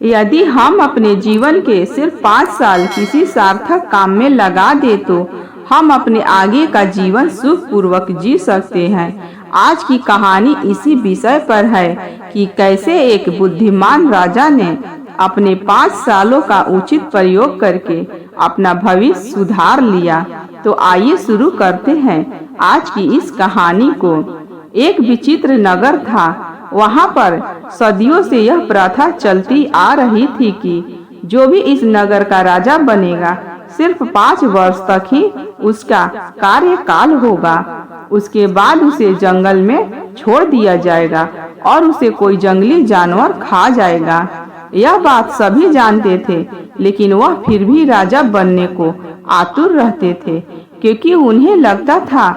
यदि हम अपने जीवन के सिर्फ 5 साल किसी सार्थक काम में लगा दे तो हम अपने आगे का जीवन सुखपूर्वक जी सकते हैं। आज की कहानी इसी विषय पर है कि कैसे एक बुद्धिमान राजा ने अपने 5 सालों का उचित प्रयोग करके अपना भविष्य सुधार लिया। तो आइए शुरू करते हैं आज की इस कहानी को। एक विचित्र नगर था। वहां पर सदियों से यह प्रथा चलती आ रही थी कि जो भी इस नगर का राजा बनेगा सिर्फ 5 वर्ष तक ही उसका कार्यकाल होगा। उसके बाद उसे जंगल में छोड़ दिया जाएगा और उसे कोई जंगली जानवर खा जाएगा। यह बात सभी जानते थे, लेकिन वह फिर भी राजा बनने को आतुर रहते थे, क्योंकि उन्हें लगता था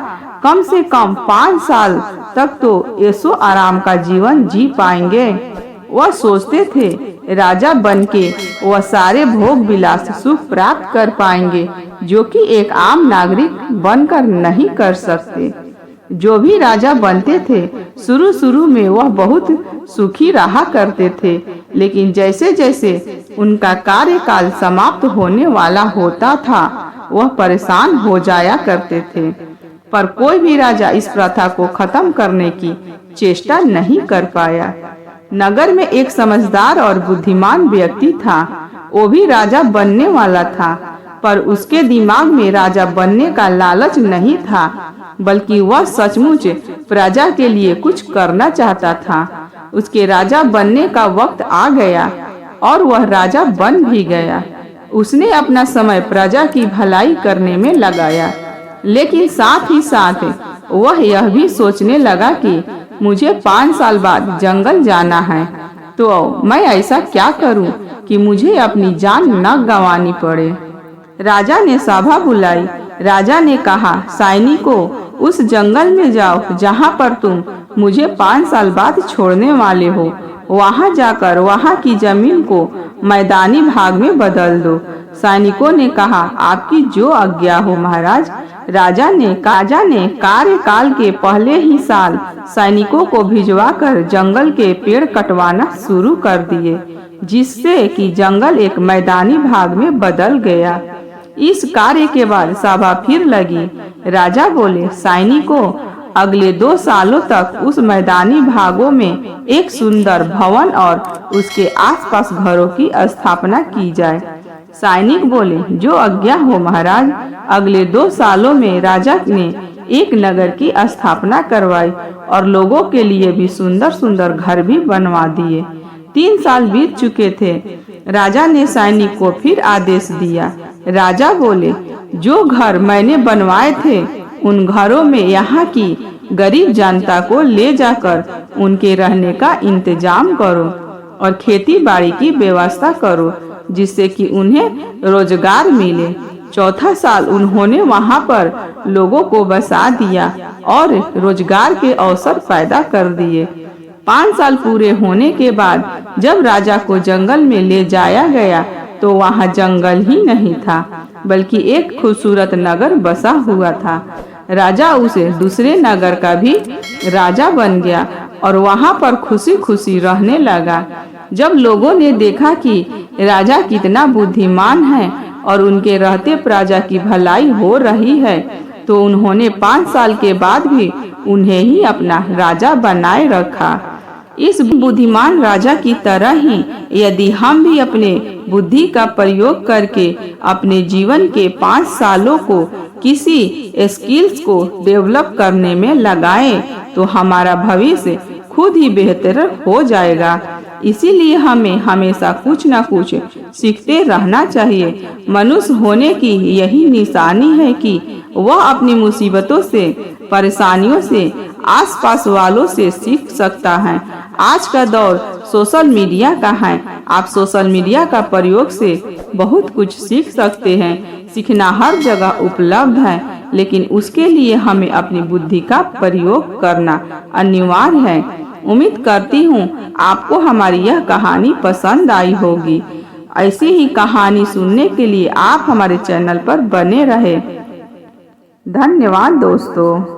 कम से कम 5 साल तक तो ऐसो आराम का जीवन जी पाएंगे। वह सोचते थे राजा बनके वह सारे भोग विलास सुख प्राप्त कर पाएंगे जो कि एक आम नागरिक बनकर नहीं कर सकते। जो भी राजा बनते थे शुरू में वह बहुत सुखी रहा करते थे, लेकिन जैसे जैसे उनका कार्यकाल समाप्त होने वाला होता था वह परेशान हो जाया करते थे। पर कोई भी राजा इस प्रथा को खत्म करने की चेष्टा नहीं कर पाया। नगर में एक समझदार और बुद्धिमान व्यक्ति था। वो भी राजा बनने वाला था, पर उसके दिमाग में राजा बनने का लालच नहीं था, बल्कि वह सचमुच प्रजा के लिए कुछ करना चाहता था। उसके राजा बनने का वक्त आ गया और वह राजा बन भी गया। उसने अपना समय प्रजा की भलाई करने में लगाया, लेकिन साथ ही साथ वह यह भी सोचने लगा कि मुझे 5 साल बाद जंगल जाना है, तो मैं ऐसा क्या करूं कि मुझे अपनी जान न गंवानी पड़े। राजा ने सभा बुलाई। राजा ने कहा, सैनिकों, उस जंगल में जाओ जहां पर तुम मुझे 5 साल बाद छोड़ने वाले हो। वहां जाकर वहां की जमीन को मैदानी भाग में बदल दो। सैनिकों ने कहा, आपकी जो आज्ञा हो महाराज। राजा ने कार्यकाल के पहले ही साल सैनिकों को भिजवाकर जंगल के पेड़ कटवाना शुरू कर दिए, जिससे कि जंगल एक मैदानी भाग में बदल गया। इस कार्य के बाद सभा फिर लगी। राजा बोले, सैनिकों, अगले 2 सालों तक उस मैदानी भागों में एक सुंदर भवन और उसके आसपास घरों की स्थापना की जाए। सैनिक बोले, जो आज्ञा हो महाराज। अगले 2 सालों में राजा ने एक नगर की स्थापना करवाई और लोगों के लिए भी सुंदर सुंदर घर भी बनवा दिए। 3 साल बीत चुके थे। राजा ने सैनिक को फिर आदेश दिया। राजा बोले, जो घर मैंने बनवाए थे उन घरों में यहाँ की गरीब जनता को ले जाकर उनके रहने का इंतजाम करो और खेती बाड़ी की व्यवस्था करो, जिससे कि उन्हें रोजगार मिले। चौथा साल उन्होंने वहां पर लोगों को बसा दिया और रोजगार के अवसर पैदा कर दिए। 5 साल पूरे होने के बाद जब राजा को जंगल में ले जाया गया तो वहां जंगल ही नहीं था, बल्कि एक खूबसूरत नगर बसा हुआ था। राजा उसे दूसरे नगर का भी राजा बन गया और वहां पर खुशी खुशी रहने लगा। जब लोगों ने देखा कि राजा कितना बुद्धिमान है और उनके रहते प्रजा की भलाई हो रही है, तो उन्होंने 5 साल के बाद भी उन्हें ही अपना राजा बनाए रखा। इस बुद्धिमान राजा की तरह ही यदि हम भी अपने बुद्धि का प्रयोग करके अपने जीवन के 5 सालों को किसी स्किल्स को डेवलप करने में लगाएं, तो हमारा भविष्य खुद ही बेहतर हो जाएगा। इसीलिए हमें हमेशा कुछ न कुछ सीखते रहना चाहिए। मनुष्य होने की यही निशानी है कि वह अपनी मुसीबतों से, परेशानियों से, आसपास वालों से सीख सकता है। आज का दौर सोशल मीडिया का है। आप सोशल मीडिया का प्रयोग से बहुत कुछ सीख सकते हैं। सीखना हर जगह उपलब्ध है, लेकिन उसके लिए हमें अपनी बुद्धि का प्रयोग करना अनिवार्य है। उम्मीद करती हूँ आपको हमारी यह कहानी पसंद आई होगी। ऐसी ही कहानी सुनने के लिए आप हमारे चैनल पर बने रहे। धन्यवाद दोस्तों।